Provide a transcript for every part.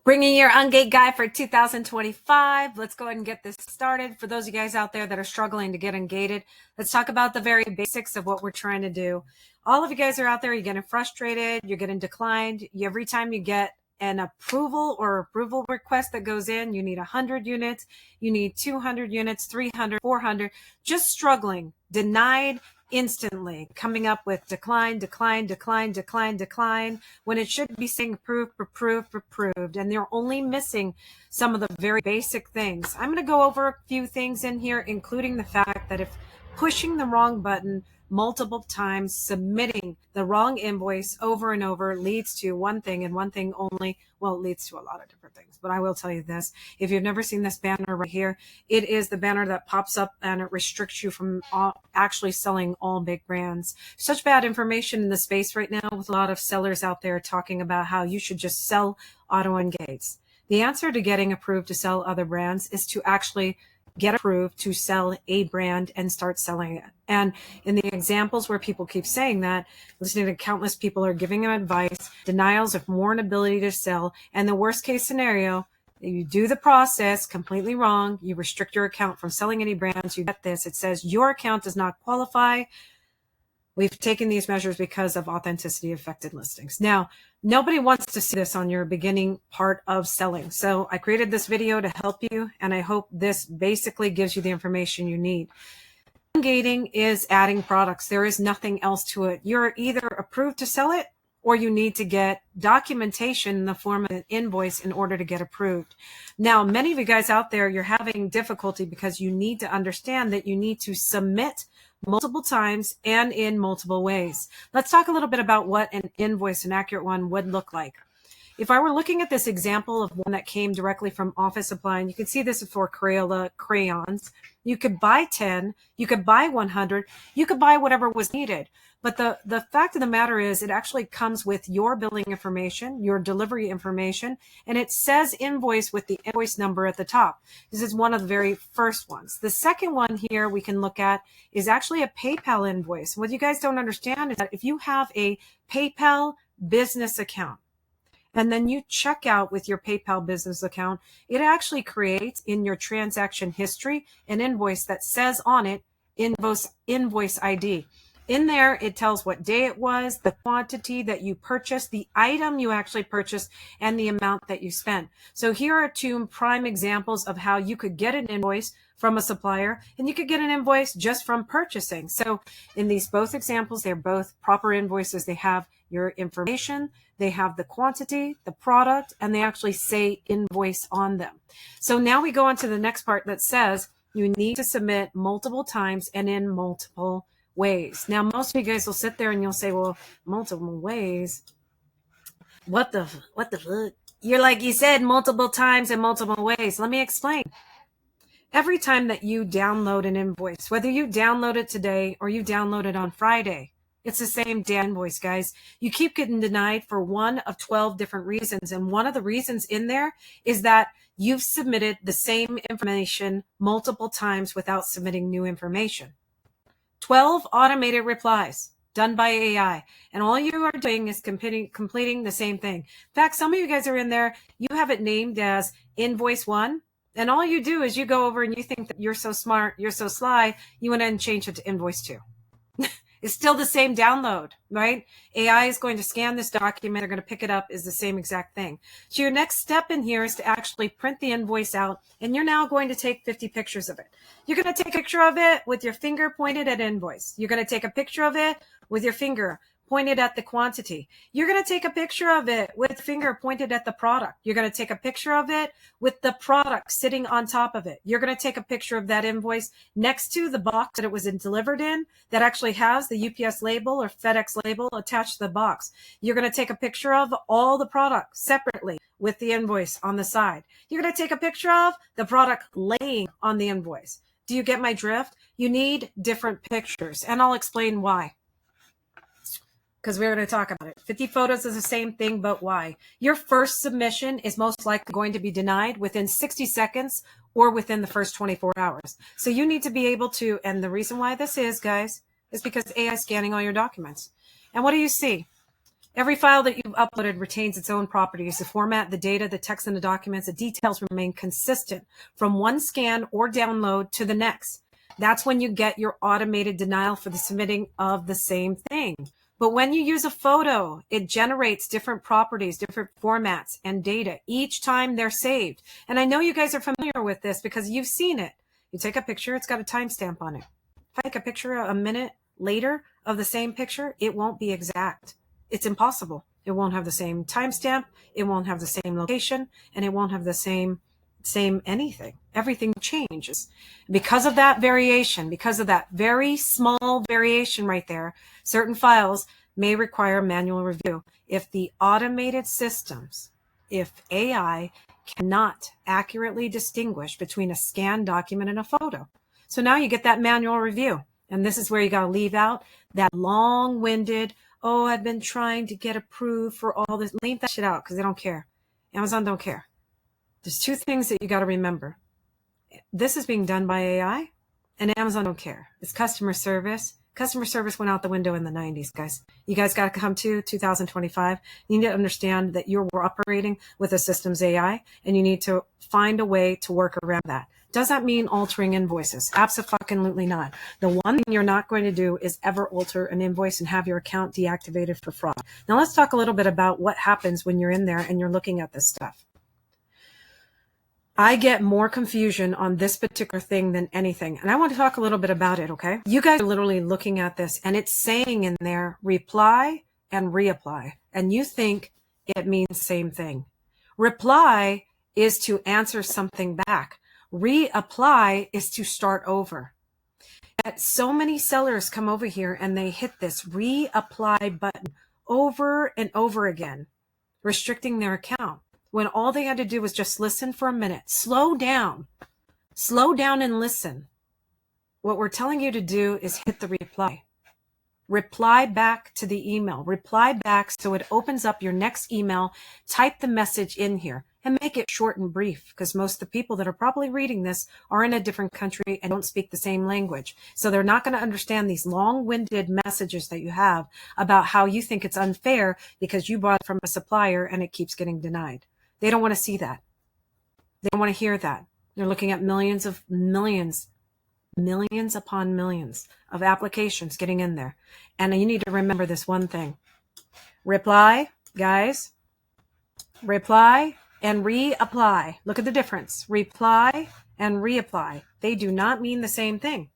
Bringing your Ungate guide for 2025. Let's go ahead and get this started. For those of you guys out there that are struggling to get ungated, let's talk about the very basics of what we're trying to do. All of you guys are out there, you're getting frustrated, you're getting declined. Every time you get an approval request that goes in, you need 100 units, you need 200 units, 300, 400, just struggling, denied instantly, coming up with decline, when it should be saying approved, and they're only missing some of the very basic things. I'm going to go over a few things in here, including the fact that if pushing the wrong button multiple times, submitting the wrong invoice over and over leads to one thing and one thing only. Well, it leads to a lot of different things, but I will tell you this. If you've never seen this banner right here, it is the banner that pops up and it restricts you from actually selling all big brands. Such bad information in the space right now with a lot of sellers out there talking about how you should just sell auto ungates. The answer to getting approved to sell other brands is to actually get approved to sell a brand and start selling it. And in the examples where people keep saying that, listening to countless people are giving them advice, denials of more ability to sell, and the worst case scenario, you do the process completely wrong, you restrict your account from selling any brands, you get this, it says your account does not qualify. We've taken these measures because of authenticity affected listings. Now, nobody wants to see this on your beginning part of selling. So I created this video to help you, and I hope this basically gives you the information you need. Ungating is adding products. There is nothing else to it. You're either approved to sell it, or you need to get documentation in the form of an invoice in order to get approved. Now, many of you guys out there, you're having difficulty because you need to understand that you need to submit multiple times and in multiple ways. Let's talk a little bit about what an invoice, an accurate one, would look like. If I were looking at this example of one that came directly from Office Supply, and you can see this is for Crayola crayons, you could buy 10, you could buy 100, you could buy whatever was needed. But the fact of the matter is it actually comes with your billing information, your delivery information, and it says invoice with the invoice number at the top. This is one of the very first ones. The second one here we can look at is actually a PayPal invoice. What you guys don't understand is that if you have a PayPal business account, and then you check out with your PayPal business account, it actually creates in your transaction history an invoice that says on it invoice ID. In there, it tells what day it was, the quantity that you purchased, the item you actually purchased, and the amount that you spent. So here are two prime examples of how you could get an invoice from a supplier, and you could get an invoice just from purchasing. So in these both examples, they're both proper invoices. They have your information, they have the quantity, the product, and they actually say invoice on them. So now we go on to the next part that says you need to submit multiple times and in multiple ways. Now, most of you guys will sit there and you'll say, well, multiple ways. What the fuck? You're like, you said multiple times and multiple ways. Let me explain. Every time that you download an invoice, whether you download it today or you download it on Friday, it's the same damn invoice, guys. You keep getting denied for one of 12 different reasons. And one of the reasons in there is that you've submitted the same information multiple times without submitting new information. 12 automated replies done by AI. And all you are doing is completing the same thing. In fact, some of you guys are in there, you have it named as invoice 1. And all you do is you go over and you think that you're so smart, you're so sly, you went ahead and change it to invoice 2. It's still the same download, right? AI is going to scan this document. They're going to pick it up as the same exact thing. So your next step in here is to actually print the invoice out, and you're now going to take 50 pictures of it. You're going to take a picture of it with your finger pointed at invoice. You're going to take a picture of it with your finger pointed at the quantity. You're going to take a picture of it with the finger pointed at the product. You're going to take a picture of it with the product sitting on top of it. You're going to take a picture of that invoice next to the box that it was delivered in that actually has the UPS label or FedEx label attached to the box. You're going to take a picture of all the products separately with the invoice on the side. You're going to take a picture of the product laying on the invoice. Do you get my drift? You need different pictures, and I'll explain why. Because we're going to talk about it. 50 photos is the same thing, but why? Your first submission is most likely going to be denied within 60 seconds or within the first 24 hours. So you need to be able to, and the reason why this is, guys, is because AI is scanning all your documents. And what do you see? Every file that you've uploaded retains its own properties. The format, the data, the text, and the documents, the details remain consistent from one scan or download to the next. That's when you get your automated denial for the submitting of the same thing. But when you use a photo, it generates different properties, different formats and data each time they're saved. And I know you guys are familiar with this because you've seen it. You take a picture, it's got a timestamp on it. If I take a picture a minute later of the same picture, it won't be exact. It's impossible. It won't have the same timestamp, it won't have the same location, and it won't have the same anything. Everything changes. Because of that variation, because of that very small variation right there, certain files may require manual review. If the automated systems, if AI cannot accurately distinguish between a scanned document and a photo. So now you get that manual review. And this is where you got to leave out that long-winded, oh, I've been trying to get approved for all this. Leave that shit out because they don't care. Amazon don't care. There's two things that you got to remember. This is being done by AI, and Amazon don't care. It's customer service. Customer service went out the window in the 90s, guys. You guys got to come to 2025. You need to understand that you're operating with a systems AI, and you need to find a way to work around that. Does that mean altering invoices? Absolutely not. The one thing you're not going to do is ever alter an invoice and have your account deactivated for fraud. Now let's talk a little bit about what happens when you're in there and you're looking at this stuff. I get more confusion on this particular thing than anything. And I want to talk a little bit about it, okay? You guys are literally looking at this and it's saying in there, reply and reapply. And you think it means same thing. Reply is to answer something back. Reapply is to start over. Yet so many sellers come over here and they hit this reapply button over and over again, restricting their account. When all they had to do was just listen for a minute. Slow down and listen. What we're telling you to do is hit the reply. Reply back to the email. Reply back so it opens up your next email. Type the message in here and make it short and brief because most of the people that are probably reading this are in a different country and don't speak the same language. So they're not going to understand these long-winded messages that you have about how you think it's unfair because you bought from a supplier and it keeps getting denied. They don't want to see that. They don't want to hear that. They're looking at millions upon millions of applications getting in there. And you need to remember this one thing. Reply, guys. Reply and reapply. Look at the difference. Reply and reapply. They do not mean the same thing.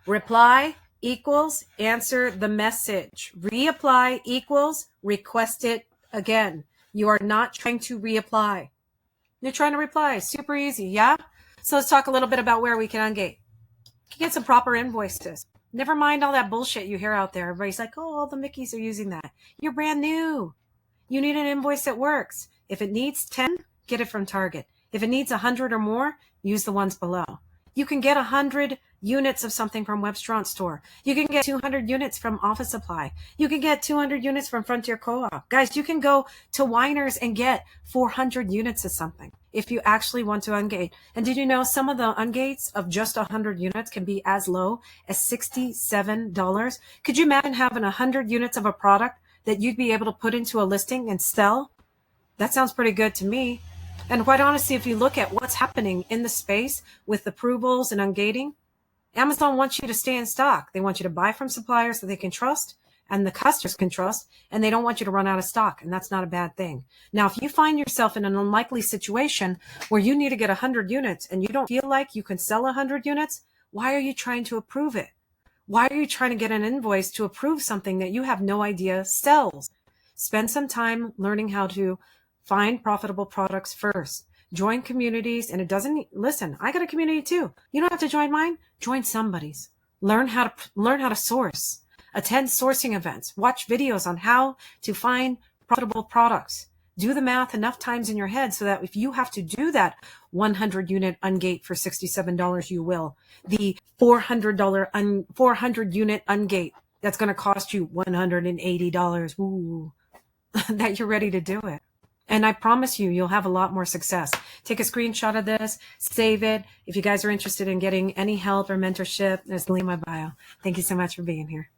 Reply equals answer the message. Reapply equals request it again. You are not trying to reapply. You're trying to reply. Super easy, yeah? So let's talk a little bit about where we can ungate. You can get some proper invoices. Never mind all that bullshit you hear out there. Everybody's like, oh, all the Mickeys are using that. You're brand new. You need an invoice that works. If it needs 10, get it from Target. If it needs 100 or more, use the ones below. You can get 100 units of something from Webstaurant store. You can get 200 units from Office Supply. You can get 200 units from Frontier Co-op. Guys, you can go to Weiner's and get 400 units of something if you actually want to ungate. And did you know some of the ungates of just 100 units can be as low as $67? Could you imagine having 100 units of a product that you'd be able to put into a listing and sell? That sounds pretty good to me. And quite honestly, if you look at what's happening in the space with approvals and ungating, Amazon wants you to stay in stock. They want you to buy from suppliers that they can trust and the customers can trust, and they don't want you to run out of stock, and that's not a bad thing. Now, if you find yourself in an unlikely situation where you need to get 100 units and you don't feel like you can sell 100 units, why are you trying to approve it? Why are you trying to get an invoice to approve something that you have no idea sells? Spend some time learning how to find profitable products first. Join communities, and it doesn't, listen, I got a community too. You don't have to join mine. Join somebody's. Learn how to source. Attend sourcing events. Watch videos on how to find profitable products. Do the math enough times in your head so that if you have to do that 100 unit ungate for $67, you will. The $400 unit ungate that's going to cost you $180. Ooh, that you're ready to do it. And I promise you, you'll have a lot more success. Take a screenshot of this, save it. If you guys are interested in getting any help or mentorship, there's the link in my bio. Thank you so much for being here.